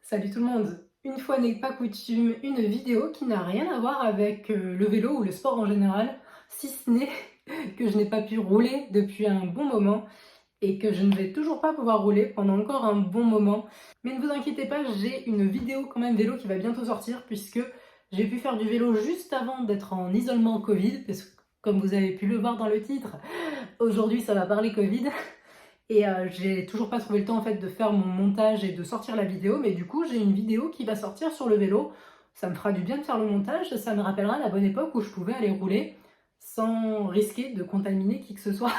Salut tout le monde! Une fois n'est pas coutume, une vidéo qui n'a rien à voir avec le vélo ou le sport en général, si ce n'est que je n'ai pas pu rouler depuis un bon moment et que je ne vais toujours pas pouvoir rouler pendant encore un bon moment. Mais ne vous inquiétez pas, j'ai une vidéo quand même vélo qui va bientôt sortir puisque j'ai pu faire du vélo juste avant d'être en isolement Covid, parce que comme vous avez pu le voir dans le titre, aujourd'hui ça va parler Covid. Et j'ai toujours pas trouvé le temps en fait de faire mon montage et de sortir la vidéo, mais du coup j'ai une vidéo qui va sortir sur le vélo. Ça me fera du bien de faire le montage, ça me rappellera la bonne époque où je pouvais aller rouler sans risquer de contaminer qui que ce soit.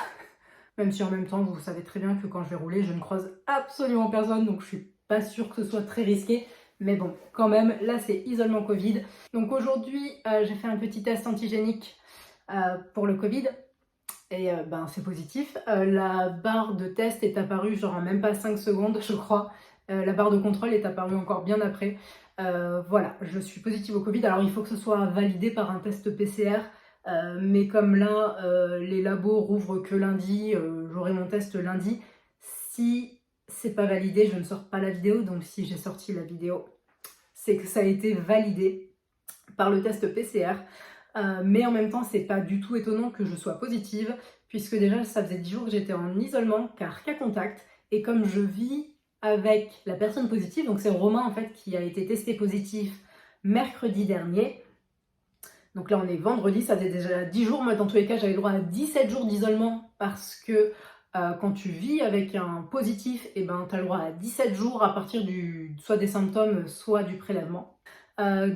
Même si en même temps vous savez très bien que quand je vais rouler je ne croise absolument personne, donc je suis pas sûre que ce soit très risqué. Mais bon, quand même, là c'est isolement Covid. Donc aujourd'hui j'ai fait un petit test antigénique pour le Covid. Et ben, c'est positif. La barre de test est apparue genre en même pas 5 secondes, je crois. La barre de contrôle est apparue encore bien après. Voilà, je suis positive au Covid. Alors il faut que ce soit validé par un test PCR. Mais comme là, les labos rouvrent que lundi, j'aurai mon test lundi. Si c'est pas validé, je ne sors pas la vidéo. Donc si j'ai sorti la vidéo, c'est que ça a été validé par le test PCR. Mais en même temps, c'est pas du tout étonnant que je sois positive, puisque déjà ça faisait 10 jours que j'étais en isolement, car cas contact, et comme je vis avec la personne positive, donc c'est Romain en fait qui a été testé positif mercredi dernier, donc là on est vendredi, ça faisait déjà 10 jours, moi dans tous les cas j'avais le droit à 17 jours d'isolement, parce que quand tu vis avec un positif, et ben tu as le droit à 17 jours à partir soit des symptômes, soit du prélèvement.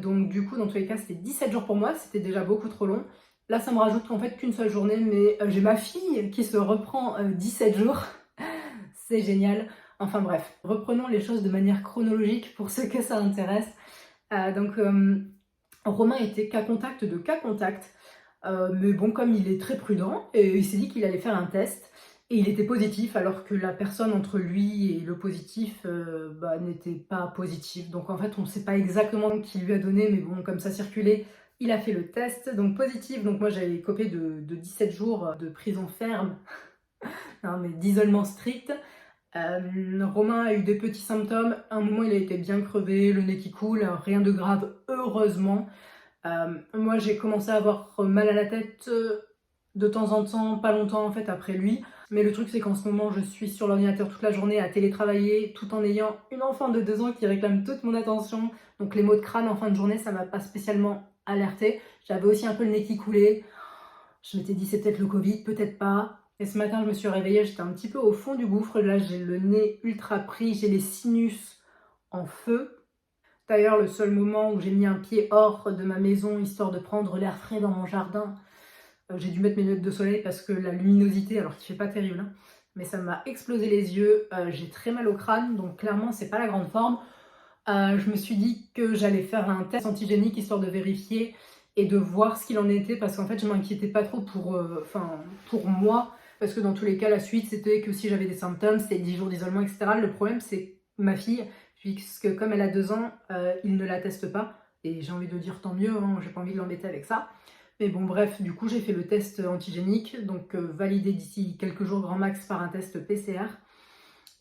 Donc du coup, dans tous les cas, c'était 17 jours pour moi, c'était déjà beaucoup trop long. Là, ça me rajoute en fait qu'une seule journée, mais j'ai ma fille qui se reprend 17 jours. C'est génial. Enfin bref, reprenons les choses de manière chronologique pour ceux que ça intéresse. Donc Romain était cas contact de cas contact, mais bon, comme il est très prudent, et il s'est dit qu'il allait faire un test. Et il était positif alors que la personne entre lui et le positif n'était pas positive. Donc en fait on ne sait pas exactement qui lui a donné, mais bon comme ça circulait, il a fait le test, donc positif. Donc moi j'avais copé de 17 jours de prison ferme, non, mais d'isolement strict. Romain a eu des petits symptômes, à un moment il a été bien crevé, le nez qui coule, rien de grave heureusement. Moi j'ai commencé à avoir mal à la tête de temps en temps, pas longtemps en fait après lui. Mais le truc c'est qu'en ce moment je suis sur l'ordinateur toute la journée à télétravailler tout en ayant une enfant de 2 ans qui réclame toute mon attention. Donc les maux de crâne en fin de journée ça m'a pas spécialement alertée. J'avais aussi un peu le nez qui coulait. Je m'étais dit c'est peut-être le Covid, peut-être pas. Et ce matin je me suis réveillée, j'étais un petit peu au fond du gouffre. Là j'ai le nez ultra pris, j'ai les sinus en feu. D'ailleurs, le seul moment où j'ai mis un pied hors de ma maison, histoire de prendre l'air frais dans mon jardin, j'ai dû mettre mes lunettes de soleil parce que la luminosité, alors qu'il fait pas terrible, hein, mais ça m'a explosé les yeux, j'ai très mal au crâne, donc clairement c'est pas la grande forme. Je me suis dit que j'allais faire un test antigénique histoire de vérifier et de voir ce qu'il en était, parce qu'en fait je m'inquiétais pas trop pour moi, parce que dans tous les cas la suite c'était que si j'avais des symptômes, c'était 10 jours d'isolement, etc. Le problème c'est ma fille, puisque comme elle a 2 ans, il ne la teste pas, et j'ai envie de dire tant mieux, hein, j'ai pas envie de l'embêter avec ça. Mais bon bref, du coup j'ai fait le test antigénique, donc validé d'ici quelques jours grand max par un test PCR.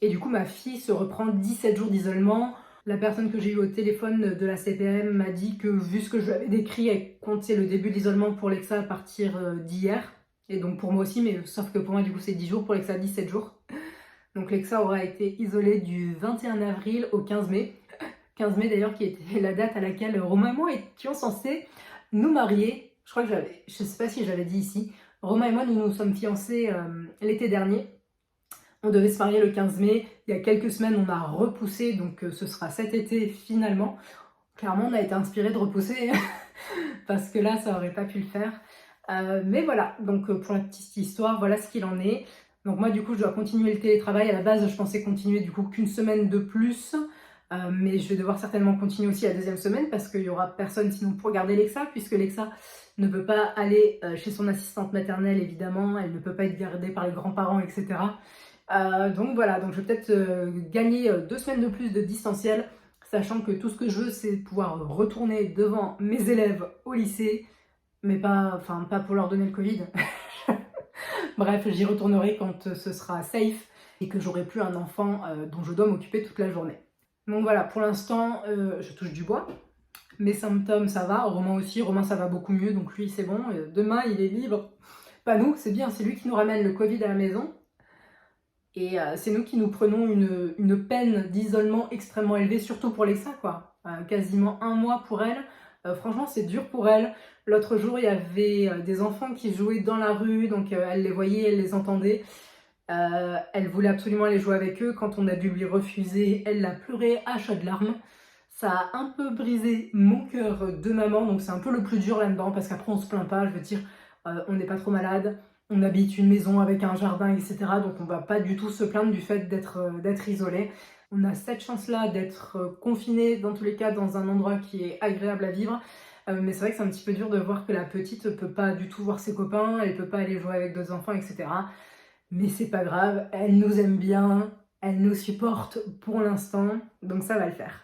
Et du coup ma fille se reprend 17 jours d'isolement. La personne que j'ai eue au téléphone de la CPM m'a dit que vu ce que je lui avais décrit, elle comptait le début de l'isolement pour Lexa à partir d'hier. Et donc pour moi aussi, mais sauf que pour moi du coup c'est 10 jours, pour Lexa 17 jours. Donc Lexa aura été isolée du 21 avril au 15 mai. 15 mai d'ailleurs qui était la date à laquelle Romain et moi étions censés nous marier. Je crois que je sais pas si j'avais dit ici, Romain et moi nous nous sommes fiancés l'été dernier. On devait se marier le 15 mai, il y a quelques semaines on a repoussé, donc ce sera cet été finalement. Clairement on a été inspiré de repousser parce que là ça aurait pas pu le faire. Mais voilà, donc pour la petite histoire, voilà ce qu'il en est. Donc moi du coup je dois continuer le télétravail. À la base je pensais continuer du coup qu'une semaine de plus. Mais je vais devoir certainement continuer aussi la deuxième semaine parce qu'il n'y aura personne sinon pour garder Lexa, puisque Lexa ne peut pas aller chez son assistante maternelle évidemment, elle ne peut pas être gardée par les grands-parents, etc. Donc voilà, donc je vais peut-être gagner 2 semaines de plus de distanciel, sachant que tout ce que je veux c'est pouvoir retourner devant mes élèves au lycée, mais pas pour leur donner le Covid. Bref, j'y retournerai quand ce sera safe et que j'aurai plus un enfant dont je dois m'occuper toute la journée. Donc voilà, pour l'instant, je touche du bois. Mes symptômes, ça va. Romain aussi. Romain, ça va beaucoup mieux, donc lui, c'est bon. Demain, il est libre. Pas nous, c'est bien, c'est lui qui nous ramène le Covid à la maison. Et c'est nous qui nous prenons une peine d'isolement extrêmement élevée, surtout pour Lexa, quoi. Quasiment 1 mois pour elle. Franchement, c'est dur pour elle. L'autre jour, il y avait des enfants qui jouaient dans la rue, donc elle les voyait, elle les entendait. Elle voulait absolument aller jouer avec eux. Quand on a dû lui refuser, elle a pleuré à chaudes larmes. Ça a un peu brisé mon cœur de maman, donc c'est un peu le plus dur là-dedans, parce qu'après on se plaint pas, je veux dire, on n'est pas trop malade, on habite une maison avec un jardin, etc. Donc on va pas du tout se plaindre du fait d'être isolé. On a cette chance-là d'être confiné, dans tous les cas, dans un endroit qui est agréable à vivre. Mais c'est vrai que c'est un petit peu dur de voir que la petite peut pas du tout voir ses copains, elle peut pas aller jouer avec d'autres enfants, etc. Mais c'est pas grave, elle nous aime bien, elle nous supporte pour l'instant, donc ça va le faire.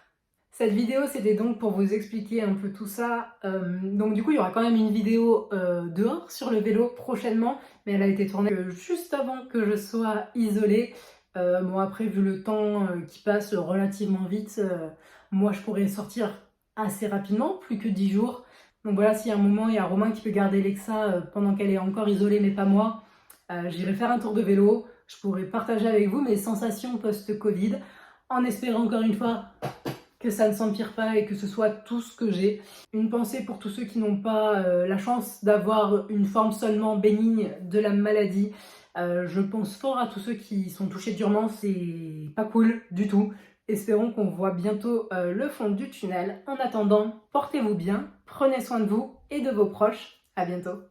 Cette vidéo, c'était donc pour vous expliquer un peu tout ça. Donc du coup, il y aura quand même une vidéo dehors sur le vélo prochainement, mais elle a été tournée juste avant que je sois isolée. Bon, après, vu le temps qui passe relativement vite, moi, je pourrais sortir assez rapidement, plus que 10 jours. Donc voilà, s'il y a un moment, il y a Romain qui peut garder Lexa pendant qu'elle est encore isolée, mais pas moi, j'irai faire un tour de vélo. Je pourrais partager avec vous mes sensations post-Covid, en espérant encore une fois que ça ne s'empire pas et que ce soit tout ce que j'ai. Une pensée pour tous ceux qui n'ont pas la chance d'avoir une forme seulement bénigne de la maladie. Je pense fort à tous ceux qui sont touchés durement, c'est pas cool du tout. Espérons qu'on voit bientôt le fond du tunnel. En attendant, portez-vous bien, prenez soin de vous et de vos proches. À bientôt.